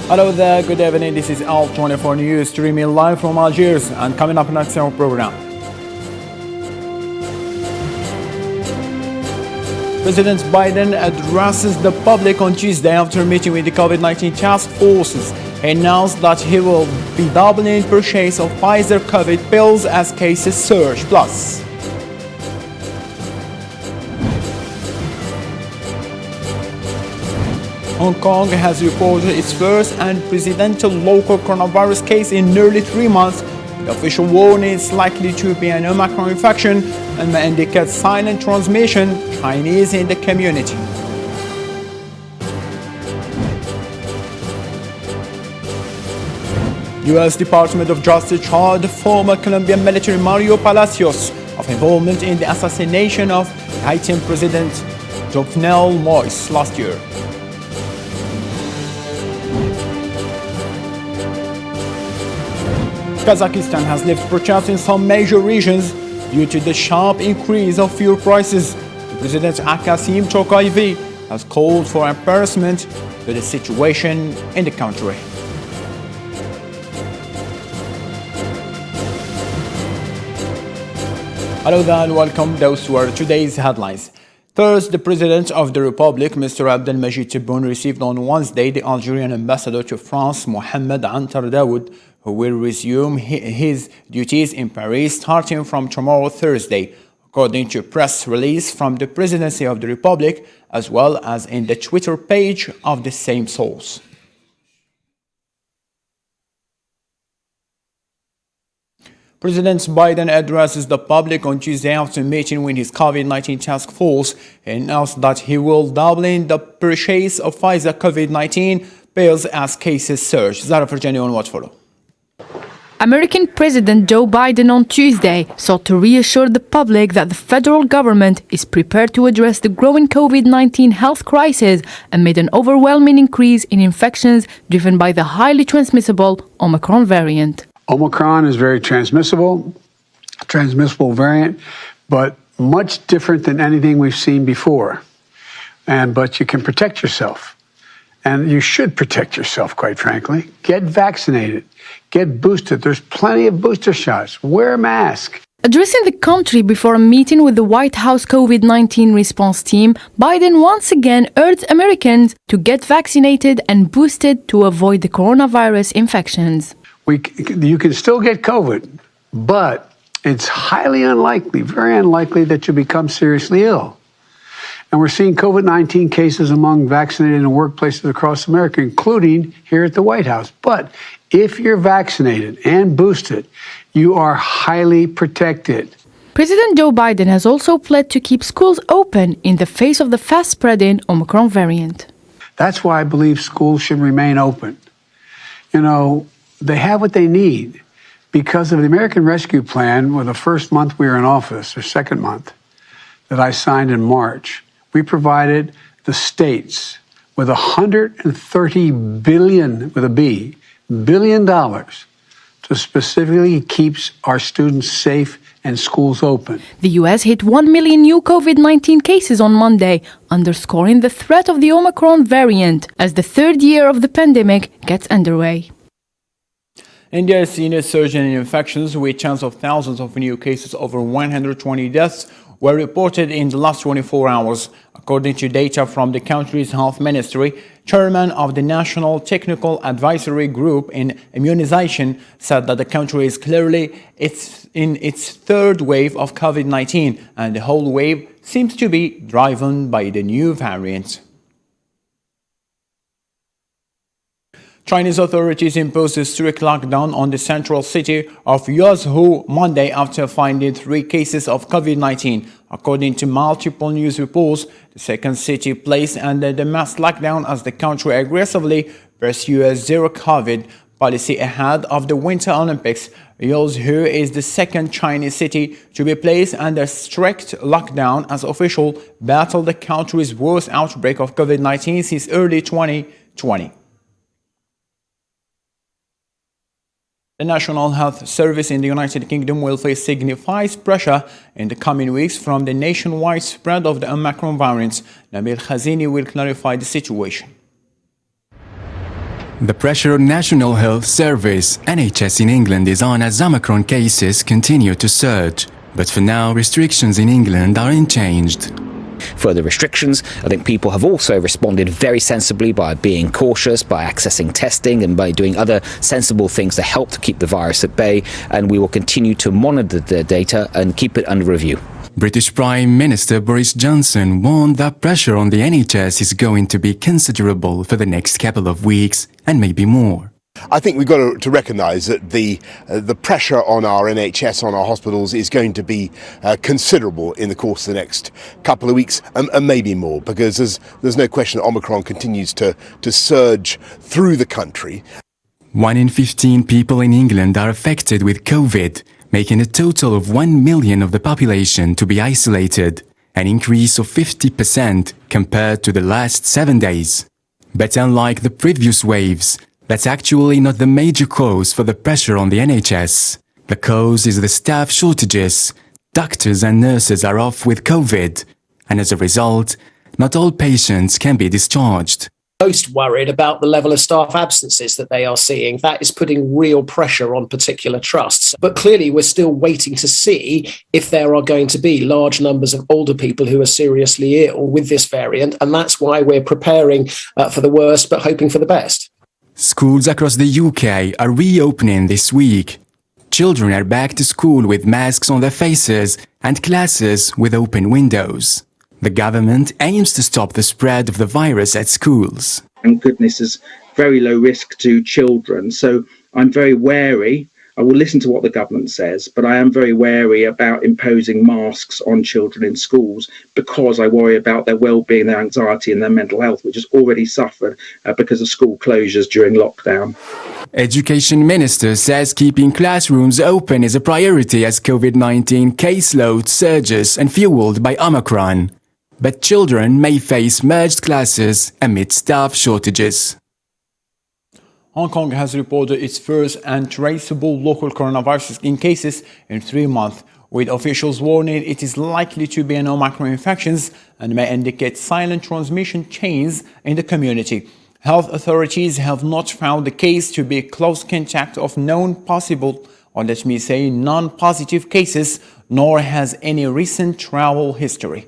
Hello there, good evening. This is Al24 News, streaming live from Algiers, and coming up next in our program. President Biden addresses the public on Tuesday after meeting with the COVID-19 task forces. He announced that he will be doubling purchase of Pfizer COVID pills as cases surge. Plus, Hong Kong has reported its first unprecedented local coronavirus case in nearly 3 months. The official warning is likely to be an Omicron infection and may indicate silent transmission, Chinese in the community. U.S. Department of Justice charged former Colombian military Mario Palacios of involvement in the assassination of Haitian President Jovenel Moïse last year. Kazakhstan has lifted protests in some major regions due to the sharp increase of fuel prices. President Akasim Tokayev has called for embarrassment to the situation in the country. Hello there and welcome. Those were today's headlines. First, the President of the Republic, Mr. Abdelmajid Tebboune, received on Wednesday the Algerian ambassador to France, Mohamed Antar Daoud, who will resume his duties in Paris starting from tomorrow, Thursday, according to a press release from the Presidency of the Republic, as well as in the Twitter page of the same source. President Biden addresses the public on Tuesday after meeting with his COVID-19 task force. He announced that he will doubling the purchase of Pfizer COVID-19 pills as cases surge. Zara Ferjani on what follow. American President Joe Biden on Tuesday sought to reassure the public that the federal government is prepared to address the growing COVID-19 health crisis amid an overwhelming increase in infections driven by the highly transmissible Omicron variant. Omicron is very transmissible variant, but much different than anything we've seen before. But you can protect yourself. And you should protect yourself, quite frankly. Get vaccinated. Get boosted. There's plenty of booster shots. Wear a mask. Addressing the country before a meeting with the White House COVID-19 response team, Biden once again urged Americans to get vaccinated and boosted to avoid the coronavirus infections. You can still get COVID, but it's highly unlikely, very unlikely that you become seriously ill. And we're seeing COVID-19 cases among vaccinated in workplaces across America, including here at the White House. But if you're vaccinated and boosted, you are highly protected. President Joe Biden has also pledged to keep schools open in the face of the fast-spreading Omicron variant. That's why I believe schools should remain open. You know, they have what they need because of the American Rescue Plan. Well, the first month we were in office, or second month, that I signed in March, we provided the states with $130 billion, with a B, billion dollars to specifically keep our students safe and schools open. The U.S. hit 1 million new COVID-19 cases on Monday, underscoring the threat of the Omicron variant as the third year of the pandemic gets underway. India has seen a surge in infections with tens of thousands of new cases. Over 120 deaths were reported in the last 24 hours. According to data from the country's health ministry, chairman of the National Technical Advisory Group in Immunization said that the country is clearly in its third wave of COVID-19, and the whole wave seems to be driven by the new variant. Chinese authorities imposed a strict lockdown on the central city of Yuzhou Monday after finding 3 cases of COVID-19. According to multiple news reports, the second city placed under the mass lockdown as the country aggressively pursues a zero-COVID policy ahead of the Winter Olympics. Yuzhou is the second Chinese city to be placed under strict lockdown as officials battle the country's worst outbreak of COVID-19 since early 2020. The National Health Service in the United Kingdom will face significant pressure in the coming weeks from the nationwide spread of the Omicron variant. Nabil Khazini will clarify the situation. The pressure on National Health Service, NHS in England, is on as Omicron cases continue to surge. But for now, restrictions in England are unchanged. Further restrictions, I think people have also responded very sensibly by being cautious, by accessing testing and by doing other sensible things to help to keep the virus at bay, and we will continue to monitor the data and keep it under review. British Prime Minister Boris Johnson warned that pressure on the NHS is going to be considerable for the next couple of weeks and maybe more. I think we've got to recognise that the pressure on our NHS, on our hospitals, is going to be considerable in the course of the next couple of weeks and maybe more, because there's no question that Omicron continues to surge through the country. 1 in 15 people in England are affected with COVID, making a total of 1 million of the population to be isolated, an increase of 50% compared to the last 7 days. But unlike the previous waves, that's actually not the major cause for the pressure on the NHS. The cause is the staff shortages. Doctors and nurses are off with COVID, and as a result, not all patients can be discharged. Most worried about the level of staff absences that they are seeing. That is putting real pressure on particular trusts. But clearly, we're still waiting to see if there are going to be large numbers of older people who are seriously ill with this variant. And that's why we're preparing for the worst, but hoping for the best. Schools across the UK are reopening this week. Children are back to school with masks on their faces and classes with open windows. The government aims to stop the spread of the virus at schools. And goodness is very low risk to children. So I'm very wary. I will listen to what the government says, but I am very wary about imposing masks on children in schools because I worry about their well-being, their anxiety and their mental health, which has already suffered because of school closures during lockdown. Education Minister says keeping classrooms open is a priority as COVID-19 caseload surges and fueled by Omicron. But children may face merged classes amid staff shortages. Hong Kong has reported its first untraceable local coronavirus cases in 3 months, with officials warning it is likely to be an Omicron infection and may indicate silent transmission chains in the community. Health authorities have not found the case to be a close contact of known possible, or let me say non-positive cases, nor has any recent travel history.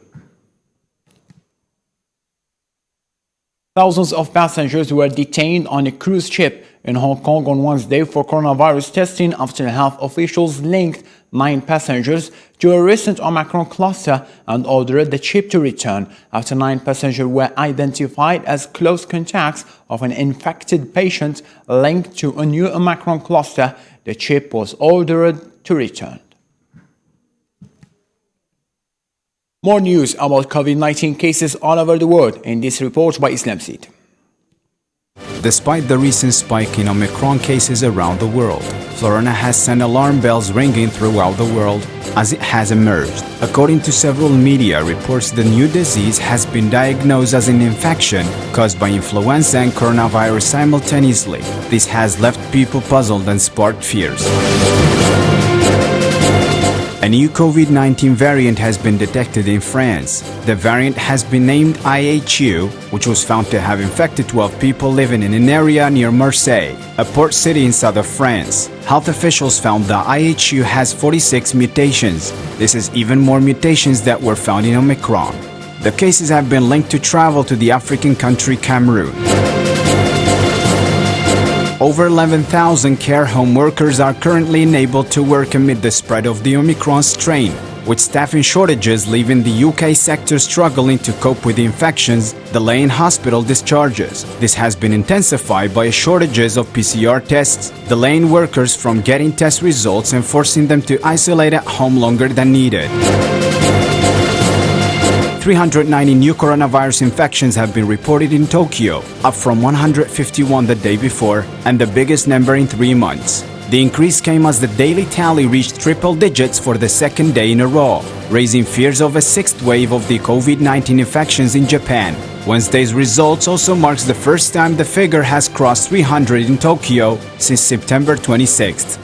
Thousands of passengers were detained on a cruise ship in Hong Kong on Wednesday for coronavirus testing after health officials linked 9 passengers to a recent Omicron cluster and ordered the ship to return after 9 passengers were identified as close contacts of an infected patient linked to a new Omicron cluster. The ship was ordered to return. More news about COVID-19 cases all over the world in this report by Islam Seed. Despite the recent spike in Omicron cases around the world, Florida has sent alarm bells ringing throughout the world as it has emerged. According to several media reports, the new disease has been diagnosed as an infection caused by influenza and coronavirus simultaneously. This has left people puzzled and sparked fears. A new COVID-19 variant has been detected in France. The variant has been named IHU, which was found to have infected 12 people living in an area near Marseille, a port city in south of France. Health officials found the IHU has 46 mutations. This is even more mutations that were found in Omicron. The cases have been linked to travel to the African country Cameroon. Over 11,000 care home workers are currently unable to work amid the spread of the Omicron strain, with staffing shortages leaving the UK sector struggling to cope with the infections, delaying hospital discharges. This has been intensified by shortages of PCR tests, delaying workers from getting test results and forcing them to isolate at home longer than needed. 390 new coronavirus infections have been reported in Tokyo, up from 151 the day before, and the biggest number in 3 months. The increase came as the daily tally reached triple digits for the second day in a row, raising fears of a 6th wave of the COVID-19 infections in Japan. Wednesday's results also marks the first time the figure has crossed 300 in Tokyo since September 26th.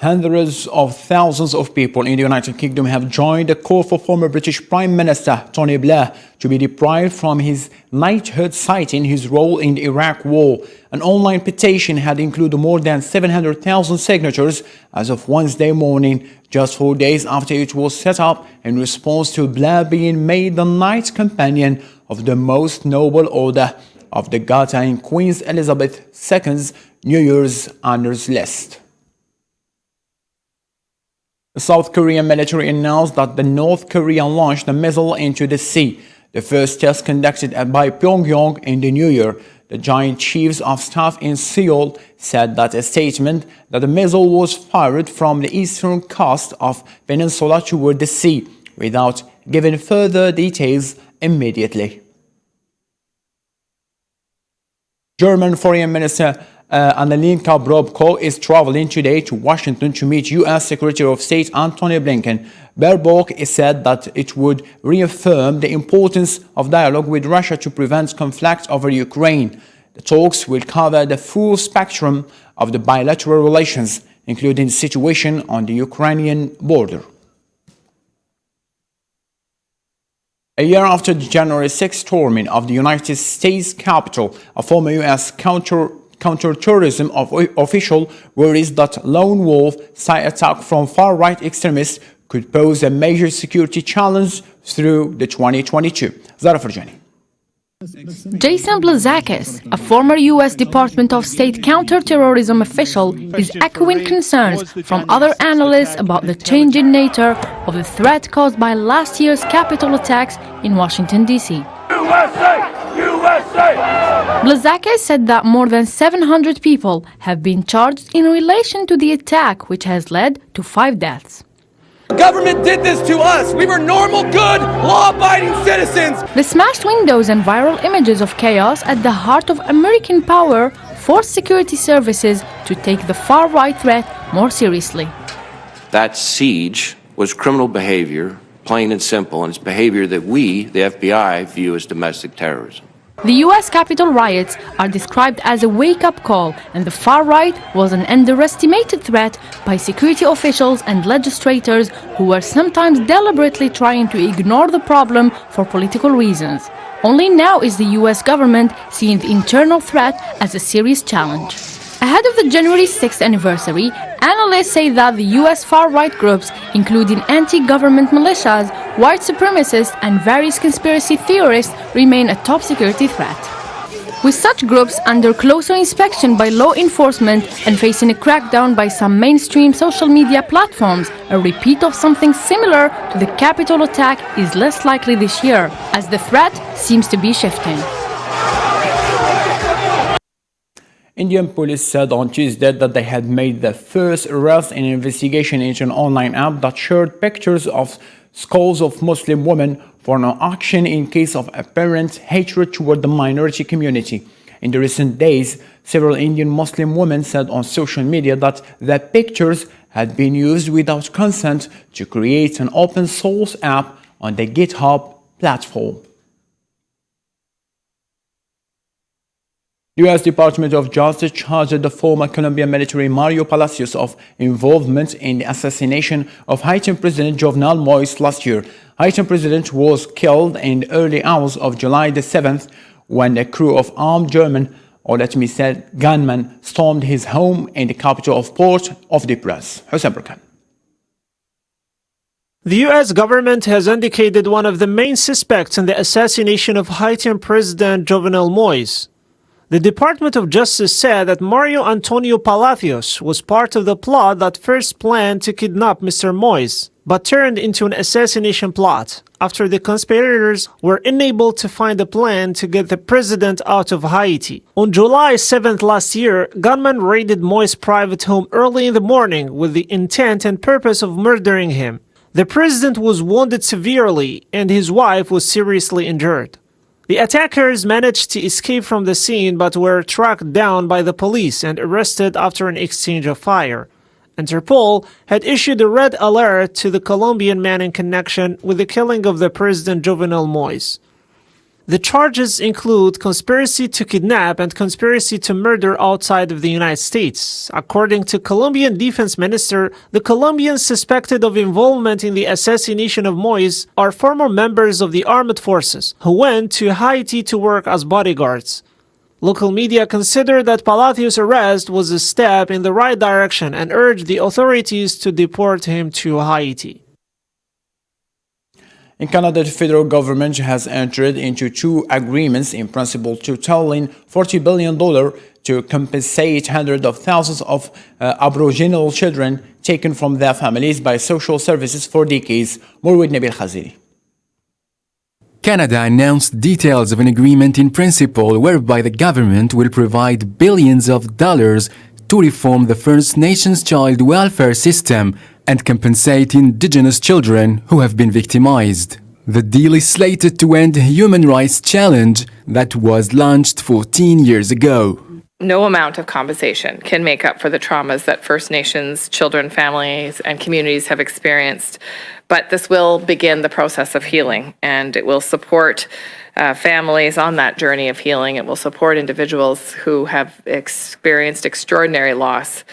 Hundreds of thousands of people in the United Kingdom have joined a call for former British Prime Minister Tony Blair to be deprived from his knighthood, citing his role in the Iraq War. An online petition had included more than 700,000 signatures as of Wednesday morning, just 4 days after it was set up in response to Blair being made the Knight Companion of the Most Noble Order of the Garter in Queen Elizabeth II's New Year's Honours list. The South Korean military announced that the North Korea launched a missile into the sea, the first test conducted by Pyongyang in the new year. The Joint Chiefs of Staff in Seoul said that a statement that the missile was fired from the eastern coast of peninsula toward the sea, without giving further details immediately. German Foreign Minister Annalena Baerbock is traveling today to Washington to meet U.S. Secretary of State Antony Blinken. Baerbock said that it would reaffirm the importance of dialogue with Russia to prevent conflict over Ukraine. The talks will cover the full spectrum of the bilateral relations, including the situation on the Ukrainian border. A year after the January 6th storming of the United States Capitol, a former U.S. counterterrorism official worries that lone wolf-style attack from far-right extremists could pose a major security challenge through the 2022. Zara Farjani. Jason Blazakis, a former U.S. Department of State counterterrorism official, is echoing concerns from other analysts about the changing nature of the threat caused by last year's Capitol attacks in Washington, D.C. Blazakis said that more than 700 people have been charged in relation to the attack, which has led to 5 deaths. The government did this to us. We were normal, good, law-abiding citizens. The smashed windows and viral images of chaos at the heart of American power forced security services to take the far-right threat more seriously. That siege was criminal behavior, plain and simple, and it's behavior that we, the FBI, view as domestic terrorism. The U.S. Capitol riots are described as a wake-up call, and the far right was an underestimated threat by security officials and legislators who were sometimes deliberately trying to ignore the problem for political reasons. Only now is the U.S. government seeing the internal threat as a serious challenge. Ahead of the January 6th anniversary, analysts say that the U.S. far-right groups, including anti-government militias, white supremacists, and various conspiracy theorists, remain a top security threat. With such groups under closer inspection by law enforcement and facing a crackdown by some mainstream social media platforms, a repeat of something similar to the Capitol attack is less likely this year, as the threat seems to be shifting. Indian police said on Tuesday that they had made the first arrest in an investigation into an online app that shared pictures of skulls of Muslim women for an auction in case of apparent hatred toward the minority community. In the recent days, several Indian Muslim women said on social media that the pictures had been used without consent to create an open source app on the GitHub platform. The U.S. Department of Justice charged the former Colombian military Mario Palacios of involvement in the assassination of Haitian President Jovenel Moïse last year. Haitian President was killed in the early hours of July the 7th when a crew of armed German, or let me say gunmen, stormed his home in the capital of Port-au-Prince. Hussein Burkan. The U.S. government has indicated one of the main suspects in the assassination of Haitian President Jovenel Moïse. The Department of Justice said that Mario Antonio Palacios was part of the plot that first planned to kidnap Mr. Moïse, but turned into an assassination plot after the conspirators were unable to find a plan to get the president out of Haiti. On July 7th last year, gunmen raided Moïse's private home early in the morning with the intent and purpose of murdering him. The president was wounded severely and his wife was seriously injured. The attackers managed to escape from the scene but were tracked down by the police and arrested after an exchange of fire. Interpol had issued a red alert to the Colombian man in connection with the killing of the President Jovenel Moïse. The charges include conspiracy to kidnap and conspiracy to murder outside of the United States. According to Colombian Defense Minister, the Colombians suspected of involvement in the assassination of Moise are former members of the armed forces who went to Haiti to work as bodyguards. Local media consider that Palacios' arrest was a step in the right direction and urged the authorities to deport him to Haiti. In Canada, the federal government has entered into 2 agreements in principle totaling $40 billion to compensate hundreds of thousands of Aboriginal children taken from their families by social services for decades. More with Nabil Khaziri. Canada announced details of an agreement in principle whereby the government will provide billions of dollars to reform the First Nations child welfare system and compensate Indigenous children who have been victimized. The deal is slated to end a human rights challenge that was launched 14 years ago. No amount of compensation can make up for the traumas that First Nations children, families, and communities have experienced. But this will begin the process of healing, and it will support families on that journey of healing. It will support individuals who have experienced extraordinary loss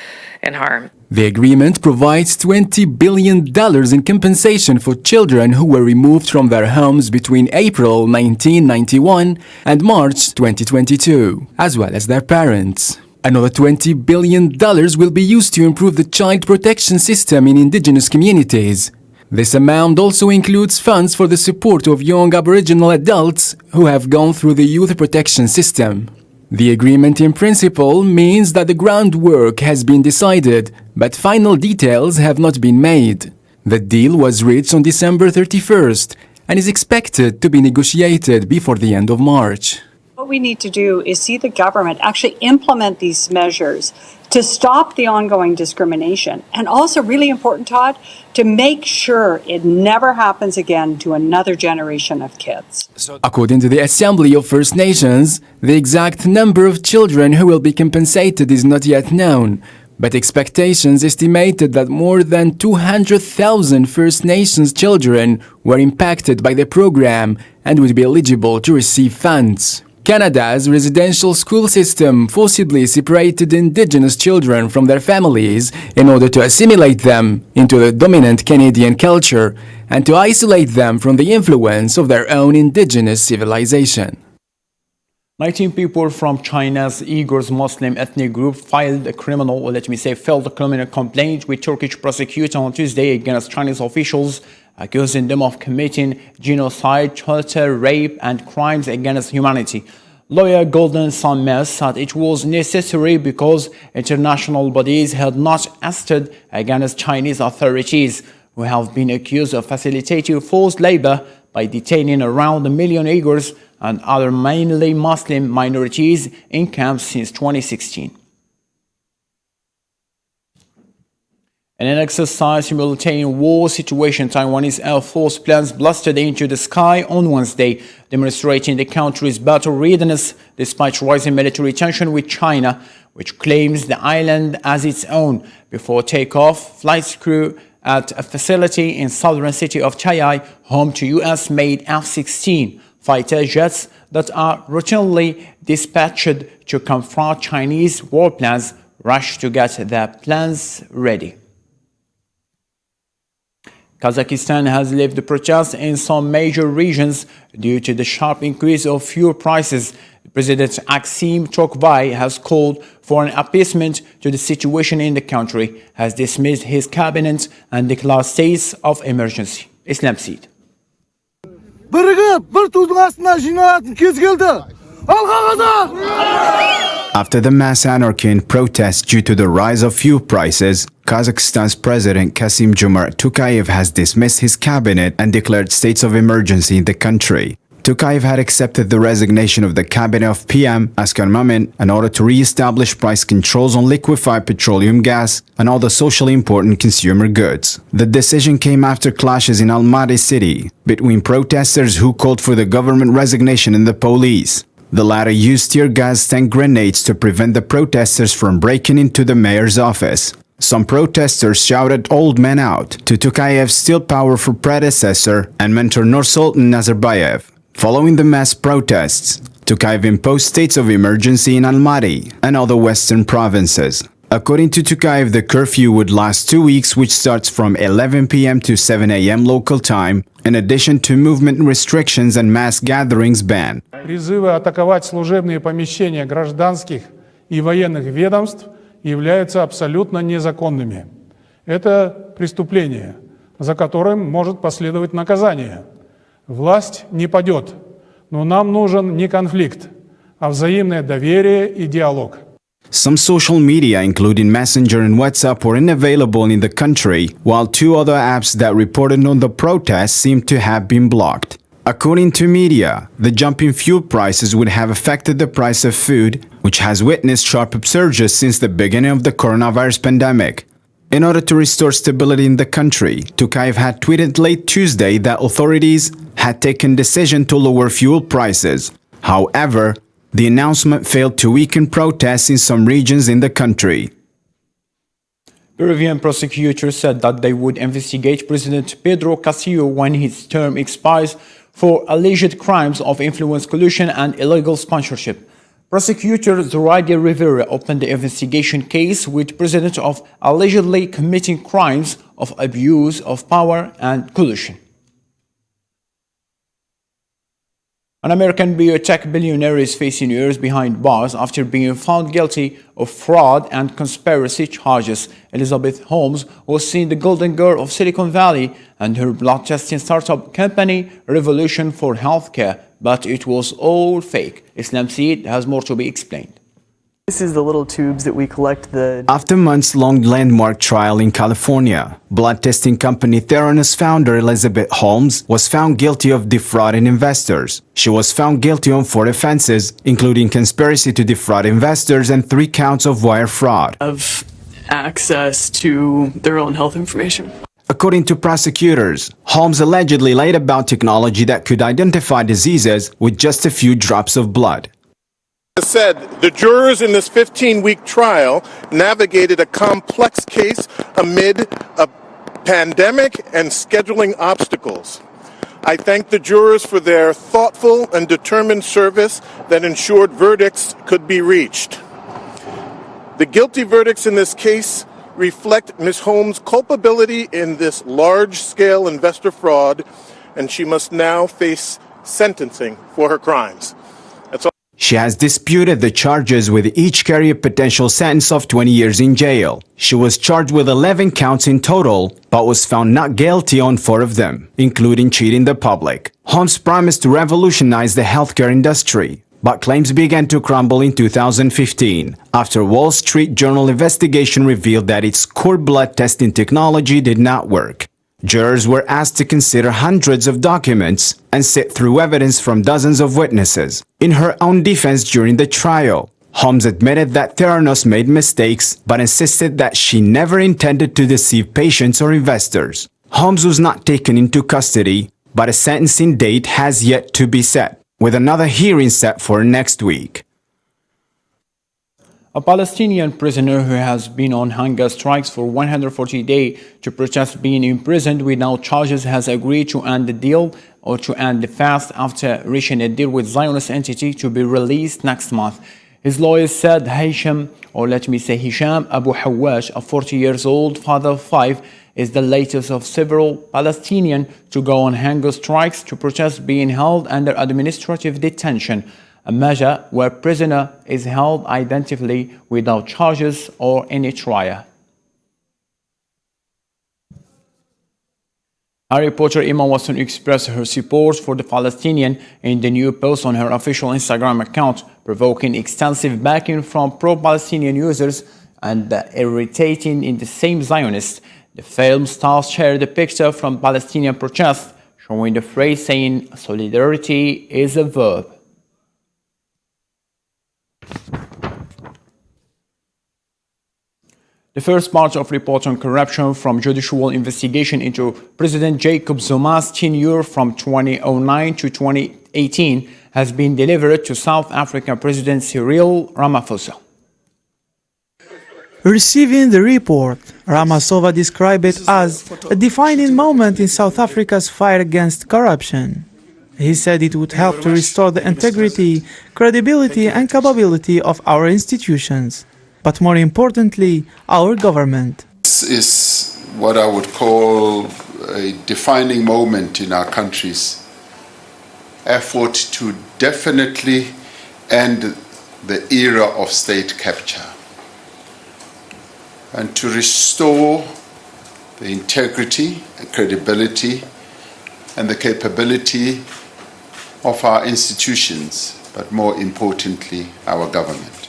and harm. The agreement provides $20 billion in compensation for children who were removed from their homes between April 1991 and March 2022, as well as their parents. Another $20 billion will be used to improve the child protection system in Indigenous communities. This amount also includes funds for the support of young Aboriginal adults who have gone through the youth protection system. The agreement in principle means that the groundwork has been decided, but final details have not been made. The deal was reached on December 31st and is expected to be negotiated before the end of March. What we need to do is see the government actually implement these measures to stop the ongoing discrimination, and also really important, Todd, to make sure it never happens again to another generation of kids. According to the Assembly of First Nations, the exact number of children who will be compensated is not yet known, but expectations estimated that more than 200,000 First Nations children were impacted by the program and would be eligible to receive funds. Canada's residential school system forcibly separated Indigenous children from their families in order to assimilate them into the dominant Canadian culture and to isolate them from the influence of their own Indigenous civilization. 19 people from China's Uyghurs Muslim ethnic group filed a criminal complaint with Turkish prosecutor on Tuesday against Chinese officials, accusing them of committing genocide, torture, rape, and crimes against humanity. Lawyer Golden Sun said it was necessary because international bodies had not acted against Chinese authorities, who have been accused of facilitating forced labor by detaining around 1 million Uyghurs and other mainly Muslim minorities in camps since 2016. In an exercise simultaneous war situation, Taiwanese Air Force planes blasted into the sky on Wednesday, demonstrating the country's battle readiness despite rising military tension with China, which claims the island as its own. Before takeoff, flight crew at a facility in southern city of Chiayi, home to US-made F-16 fighter jets that are routinely dispatched to confront Chinese warplanes, rushed to get their plans ready. Kazakhstan has left the protests in some major regions due to the sharp increase of fuel prices. President Aksim Tokvay has called for an appeasement to the situation in the country, has dismissed his cabinet and declared states of emergency. Islam Seed. After the mass anarchy and protests due to the rise of fuel prices, Kazakhstan's President Kassym-Jomart Tokayev has dismissed his cabinet and declared states of emergency in the country. Tokayev had accepted the resignation of the cabinet of PM Askar Mamin in order to re-establish price controls on liquefied petroleum gas and other socially important consumer goods. The decision came after clashes in Almaty city between protesters who called for the government resignation and the police. The latter used tear gas and grenades to prevent the protesters from breaking into the mayor's office. Some protesters shouted "Old Man out" to Tokayev's still powerful predecessor and mentor Nursultan Nazarbayev. Following the mass protests, Tokayev imposed states of emergency in Almaty and other western provinces. According to Tokayev, the curfew would last 2 weeks, which starts from 11 p.m. to 7 a.m. local time, in addition to movement restrictions and mass gatherings ban. Призывы атаковать служебные помещения гражданских и военных ведомств являются абсолютно незаконными. Это преступление, за которым может последовать наказание. Власть не падет, но нам нужен не конфликт, а взаимное доверие и диалог. Some social media, including Messenger and WhatsApp, were unavailable in the country, while 2 other apps that reported on the protests seemed to have been blocked. According to media, the jump in fuel prices would have affected the price of food, which has witnessed sharp upsurges since the beginning of the coronavirus pandemic. In order to restore stability in the country, Tokayev had tweeted late Tuesday that authorities had taken decision to lower fuel prices. However, the announcement failed to weaken protests in some regions in the country. Peruvian prosecutors said that they would investigate President Pedro Castillo when his term expires for alleged crimes of influence, collusion, and illegal sponsorship. Prosecutor Zoraida Rivera opened the investigation case with the president of allegedly committing crimes of abuse of power and collusion. An American biotech billionaire is facing years behind bars after being found guilty of fraud and conspiracy charges. Elizabeth Holmes was seen the golden girl of Silicon Valley and her blood testing startup company Revolution for Healthcare, but it was all fake. Islam Saeed has more to be explained. This is the little tubes that we collect the... After months-long landmark trial in California, blood testing company Theranos founder Elizabeth Holmes was found guilty of defrauding investors. She was found guilty on 4 offenses, including conspiracy to defraud investors and 3 counts of wire fraud. Of access to their own health information. According to prosecutors, Holmes allegedly lied about technology that could identify diseases with just a few drops of blood. Said the jurors in this 15-week trial navigated a complex case amid a pandemic and scheduling obstacles. I thank the jurors for their thoughtful and determined service that ensured verdicts could be reached. The guilty verdicts in this case reflect Ms. Holmes' culpability in this large-scale investor fraud, and she must now face sentencing for her crimes. She has disputed the charges, with each carrying a potential sentence of 20 years in jail. She was charged with 11 counts in total, but was found not guilty on 4 of them, including cheating the public. Holmes promised to revolutionize the healthcare industry, but claims began to crumble in 2015 after Wall Street Journal investigation revealed that its core blood testing technology did not work. Jurors were asked to consider hundreds of documents and sit through evidence from dozens of witnesses. In her own defense during the trial, Holmes admitted that Theranos made mistakes but insisted that she never intended to deceive patients or investors. Holmes was not taken into custody, but a sentencing date has yet to be set, with another hearing set for next week. A Palestinian prisoner who has been on hunger strikes for 140 days to protest being imprisoned without charges has agreed to end the deal or to end the fast after reaching a deal with Zionist entity to be released next month. His lawyers said Hisham Abu Hawash, a 40-year-old father of 5, is the latest of several Palestinians to go on hunger strikes to protest being held under administrative detention, a measure where prisoner is held indefinitely without charges or any trial. Harry Potter Emma Watson expressed her support for the Palestinian in the new post on her official Instagram account, provoking extensive backing from pro-Palestinian users and irritating in the same Zionists. The film star shared a picture from Palestinian protests, showing the phrase saying solidarity is a verb. The first part of report on corruption from judicial investigation into President Jacob Zuma's tenure from 2009 to 2018 has been delivered to South African President Cyril Ramaphosa. Receiving the report, Ramaphosa described it as a defining moment in South Africa's fight against corruption. He said it would help to restore the integrity, credibility and capability of our institutions, but more importantly, our government. This is what I would call a defining moment in our country's effort to definitely end the era of state capture and to restore the integrity and credibility and the capability of our institutions, but more importantly, our government.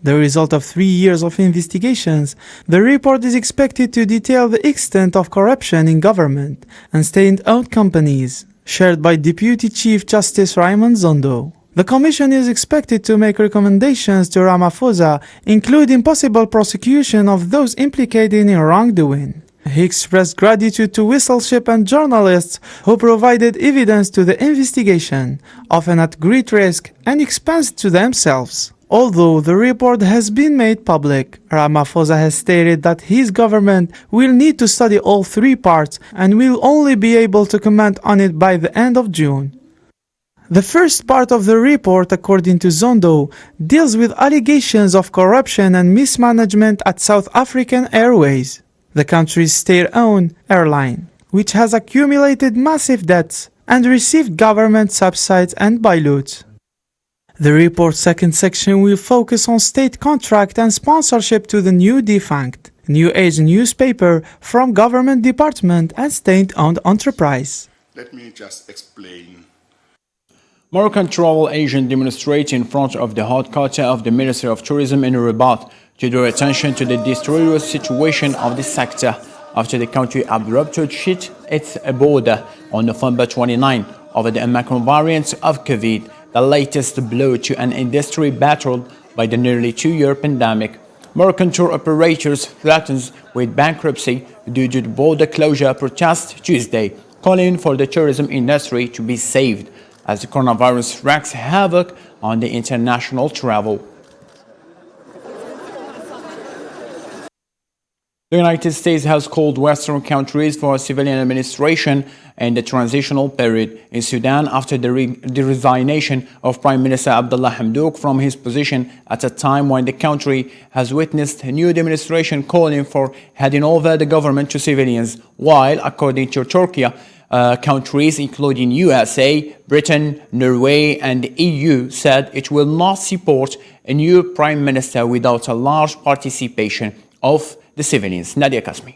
The result of 3 years of investigations, the report is expected to detail the extent of corruption in government and state-owned companies, shared by Deputy Chief Justice Raymond Zondo. The Commission is expected to make recommendations to Ramaphosa, including possible prosecution of those implicated in wrongdoing. He expressed gratitude to whistleship and journalists who provided evidence to the investigation, often at great risk and expense to themselves. Although the report has been made public, Ramaphosa has stated that his government will need to study all 3 parts and will only be able to comment on it by the end of June. The first part of the report, according to Zondo, deals with allegations of corruption and mismanagement at South African Airways, the country's state-owned airline, which has accumulated massive debts and received government subsidies and bailouts. The report's second section will focus on state contract and sponsorship to the new defunct New Age newspaper from government department and state-owned enterprise. Let me just explain. Moroccan travel agents demonstrate in front of the headquarters of the Ministry of Tourism in Rabat to draw attention to the disastrous situation of the sector after the country abruptly shut its border on November 29 over the Omicron variant of COVID, the latest blow to an industry battled by the nearly 2-year pandemic. Moroccan tour operators threatened with bankruptcy due to the border closure protest Tuesday, calling for the tourism industry to be saved as the coronavirus wreaks havoc on the international travel. The United States has called Western countries for a civilian administration in the transitional period in Sudan after the resignation of Prime Minister Abdullah Hamdok from his position at a time when the country has witnessed a new demonstration calling for handing over the government to civilians, while, according to Turkey, countries including USA, Britain, Norway and the EU said it will not support a new prime minister without a large participation of the civilians. Nadia Kasmi.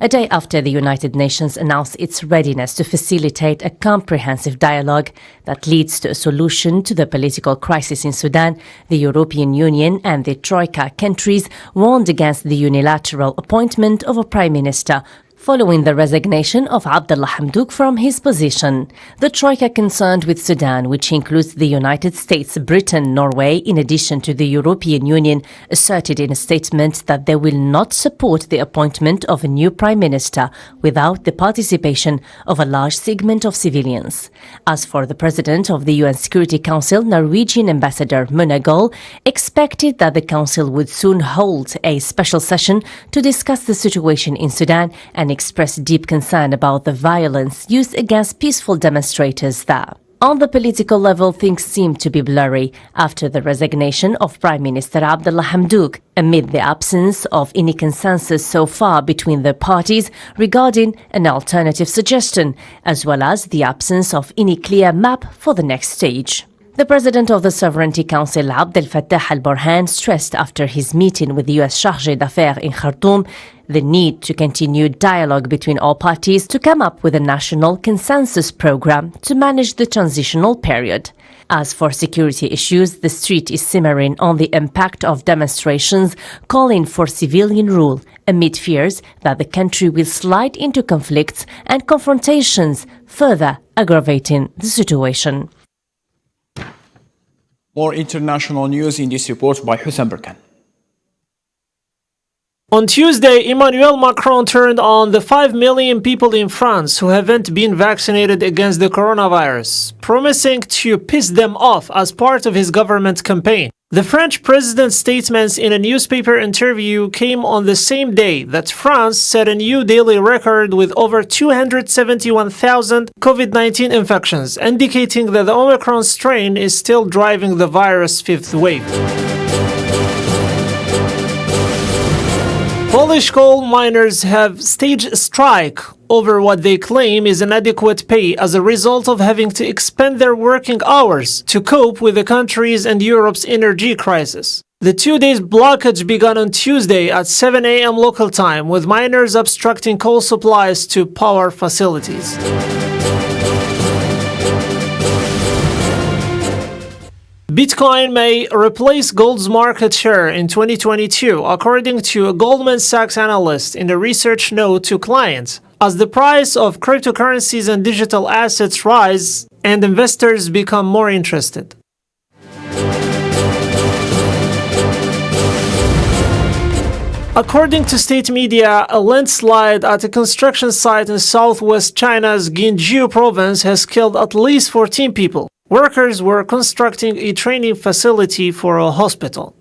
A day after the United Nations announced its readiness to facilitate a comprehensive dialogue that leads to a solution to the political crisis in Sudan, the European Union and the Troika countries warned against the unilateral appointment of a prime minister following the resignation of Abdullah Hamdok from his position. The Troika concerned with Sudan, which includes the United States, Britain, Norway, in addition to the European Union, asserted in a statement that they will not support the appointment of a new prime minister without the participation of a large segment of civilians. As for the president of the UN Security Council, Norwegian Ambassador Mona Gol, expected that the council would soon hold a special session to discuss the situation in Sudan and expressed deep concern about the violence used against peaceful demonstrators there. On the political level, things seem to be blurry after the resignation of Prime Minister Abdullah Hamdok, amid the absence of any consensus so far between the parties regarding an alternative suggestion, as well as the absence of any clear map for the next stage. The president of the Sovereignty Council, Abdel Fattah al-Burhan, stressed after his meeting with the US Chargé d'Affaires in Khartoum the need to continue dialogue between all parties to come up with a national consensus program to manage the transitional period. As for security issues, the street is simmering on the impact of demonstrations calling for civilian rule amid fears that the country will slide into conflicts and confrontations, further aggravating the situation. More international news in this report by Hussein Berkan. On Tuesday, Emmanuel Macron turned on the 5 million people in France who haven't been vaccinated against the coronavirus, promising to piss them off as part of his government campaign. The French president's statements in a newspaper interview came on the same day that France set a new daily record with over 271,000 COVID-19 infections, indicating that the Omicron strain is still driving the virus' fifth wave. Polish coal miners have staged a strike over what they claim is inadequate pay as a result of having to expand their working hours to cope with the country's and Europe's energy crisis. The 2 days blockage began on Tuesday at 7 a.m. local time, with miners obstructing coal supplies to power facilities. Bitcoin may replace gold's market share in 2022, according to a Goldman Sachs analyst in a research note to clients, as the price of cryptocurrencies and digital assets rise and investors become more interested. According to state media, a landslide at a construction site in southwest China's Guangzhou province has killed at least 14 people. Workers were constructing a training facility for a hospital.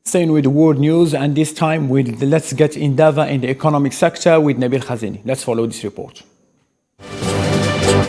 Staying with world news, and this time with Let's Get Endeavour in the economic sector with Nabil Khazini. Let's follow this report.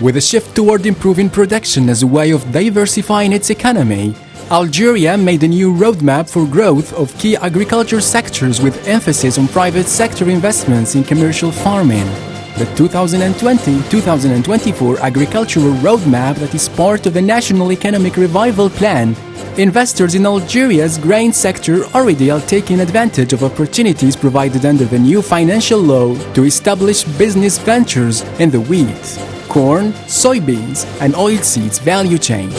With a shift toward improving production as a way of diversifying its economy, Algeria made a new roadmap for growth of key agriculture sectors with emphasis on private sector investments in commercial farming. The 2020-2024 agricultural roadmap that is part of the National Economic Revival Plan. Investors in Algeria's grain sector already are taking advantage of opportunities provided under the new financial law to establish business ventures in the wheat, corn, soybeans, and oilseeds value chain.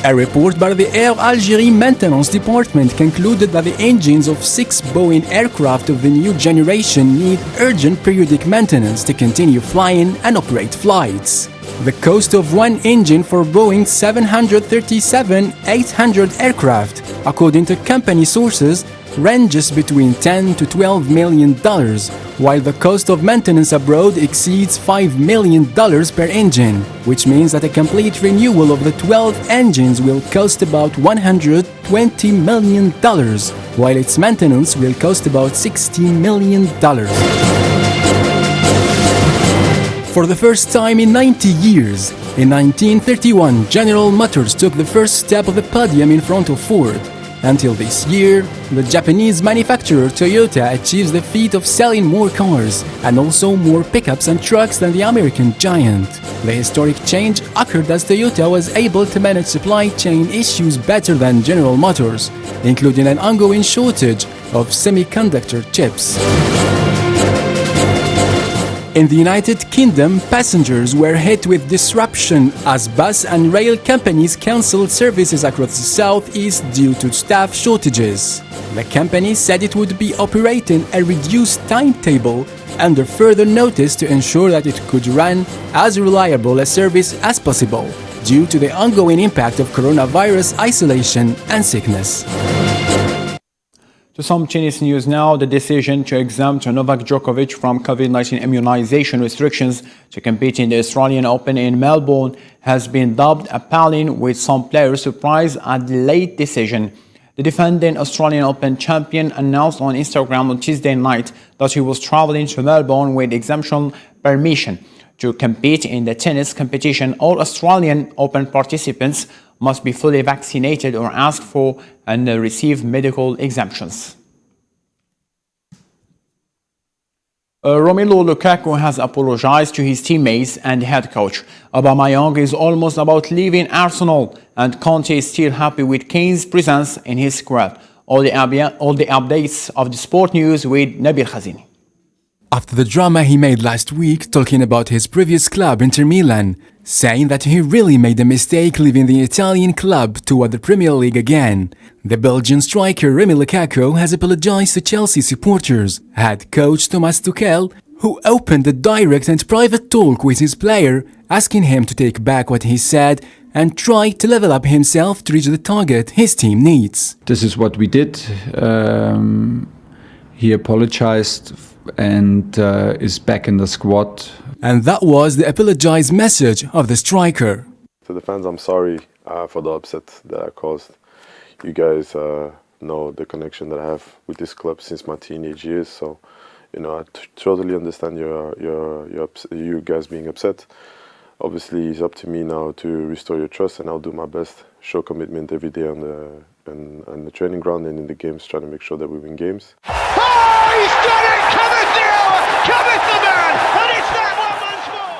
A report by the Air Algérie Maintenance Department concluded that the engines of 6 Boeing aircraft of the new generation need urgent periodic maintenance to continue flying and operate flights. The cost of one engine for Boeing 737-800 aircraft, according to company sources, ranges between $10 to $12 million, while the cost of maintenance abroad exceeds $5 million per engine, which means that a complete renewal of the 12 engines will cost about $120 million, while its maintenance will cost about $60 million. For the first time in 90 years, in 1931, General Motors took the first step of the podium in front of Ford. Until this year, the Japanese manufacturer Toyota achieves the feat of selling more cars and also more pickups and trucks than the American giant. The historic change occurred as Toyota was able to manage supply chain issues better than General Motors, including an ongoing shortage of semiconductor chips. In the United Kingdom, passengers were hit with disruption as bus and rail companies cancelled services across the southeast due to staff shortages. The company said it would be operating a reduced timetable under further notice to ensure that it could run as reliable a service as possible due to the ongoing impact of coronavirus isolation and sickness. To some Chinese news now, the decision to exempt Novak Djokovic from COVID-19 immunization restrictions to compete in the Australian Open in Melbourne has been dubbed appalling, with some players surprised at the late decision. The defending Australian Open champion announced on Instagram on Tuesday night that he was traveling to Melbourne with exemption permission. To compete in the tennis competition, all Australian Open participants must be fully vaccinated or ask for and receive medical exemptions. Romelu Lukaku has apologized to his teammates and head coach. Aubameyang is almost about leaving Arsenal, and Conte is still happy with Kane's presence in his squad. All the updates of the sport news with Nabil Khazini. After the drama he made last week talking about his previous club, Inter Milan, saying that he really made a mistake leaving the Italian club toward the Premier League again, the Belgian striker Romelu Lukaku has apologized to Chelsea supporters. Head coach Thomas Tuchel, who opened a direct and private talk with his player, asking him to take back what he said and try to level up himself to reach the target his team needs. This is what we did. He apologized and is back in the squad. And that was the apologized message of the striker. To the fans, I'm sorry for the upset that I caused. You guys know the connection that I have with this club since my teenage years, so I totally understand you guys being upset. Obviously, it's up to me now to restore your trust, and I'll do my best, show commitment every day on the training ground and in the games, trying to make sure that we win games.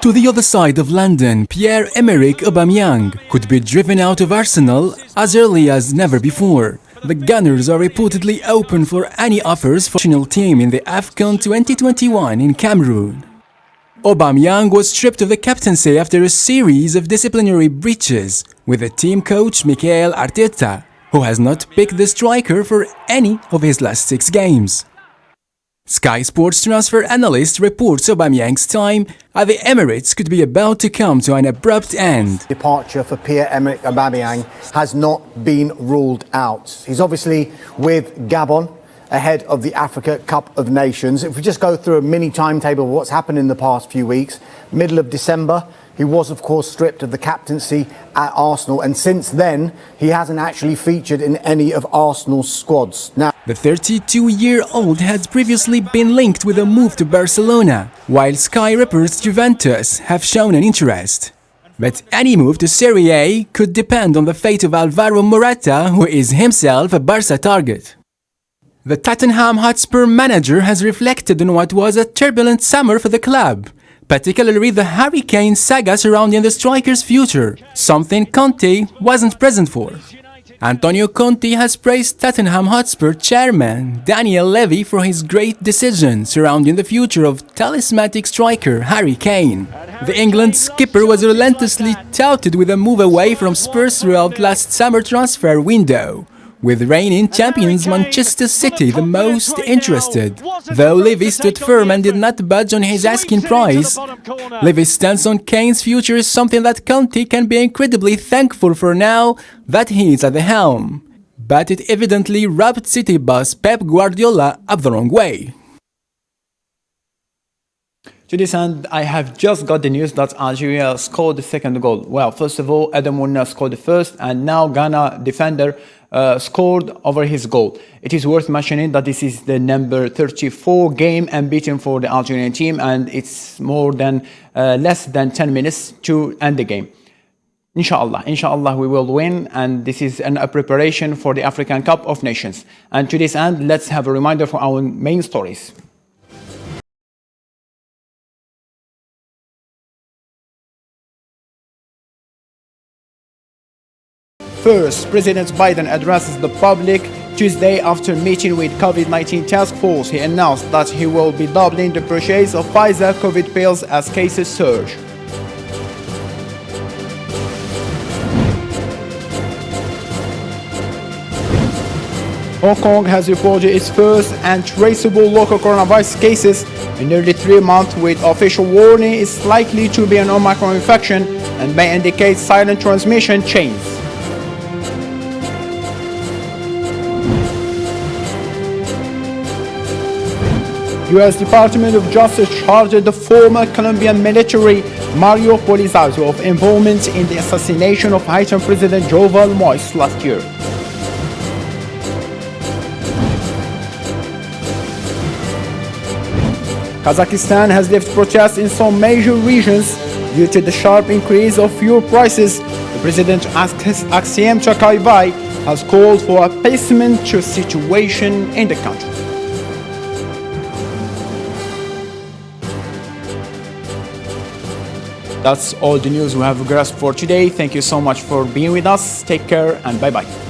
To the other side of London, Pierre-Emerick Aubameyang could be driven out of Arsenal as early as never before. The Gunners are reportedly open for any offers for the national team in the AFCON 2021 in Cameroon. Aubameyang was stripped of the captaincy after a series of disciplinary breaches with the team coach Mikel Arteta, who has not picked the striker for any of his last 6 games. Sky Sports transfer analyst reports Aubameyang's time at the Emirates could be about to come to an abrupt end. Departure for Pierre-Emerick Aubameyang has not been ruled out. He's obviously with Gabon ahead of the Africa Cup of Nations. If we just go through a mini timetable of what's happened in the past few weeks, middle of December, he was, of course, stripped of the captaincy at Arsenal, and since then, he hasn't actually featured in any of Arsenal's squads. Now, the 32-year-old had previously been linked with a move to Barcelona, while Sky reports Juventus have shown an interest. But any move to Serie A could depend on the fate of Alvaro Morata, who is himself a Barca target. The Tottenham Hotspur manager has reflected on what was a turbulent summer for the club, particularly the Harry Kane saga surrounding the striker's future, something Conte wasn't present for. Antonio Conte has praised Tottenham Hotspur chairman Daniel Levy for his great decision surrounding the future of talismanic striker Harry Kane. The England skipper was relentlessly touted with a move away from Spurs throughout last summer transfer window, with reigning champions Manchester City the most interested. Though Levy stood firm and did not budge on his asking price, Levy's stance on Kane's future is something that Conte can be incredibly thankful for now that he is at the helm. But it evidently rubbed City boss Pep Guardiola up the wrong way. To this end, I have just got the news that Algeria scored the second goal. Well, first of all, Adam Mouna scored the first, and now Ghana defender scored over his goal. It is worth mentioning that this is the number 34 game unbeaten for the Algerian team, and it's less than 10 minutes to end the game. Inshallah, we will win, and this is a preparation for the African Cup of Nations. And to this end, let's have a reminder for our main stories. First, President Biden addresses the public Tuesday after meeting with COVID-19 task force. He announced that he will be doubling the purchase of Pfizer COVID pills as cases surge. Hong Kong has reported its first and traceable local coronavirus cases in nearly 3 months, with official warning it's likely to be an Omicron infection and may indicate silent transmission chains. U.S. Department of Justice charged the former Colombian military Mario Polisario of involvement in the assassination of Haitian President Jovenel Moïse last year. Kazakhstan has lifted protests in some major regions due to the sharp increase of fuel prices. The President Aksem Chakayevay has called for appeasement to the situation in the country. That's all the news we have grasped for today. Thank you so much for being with us. Take care and bye-bye.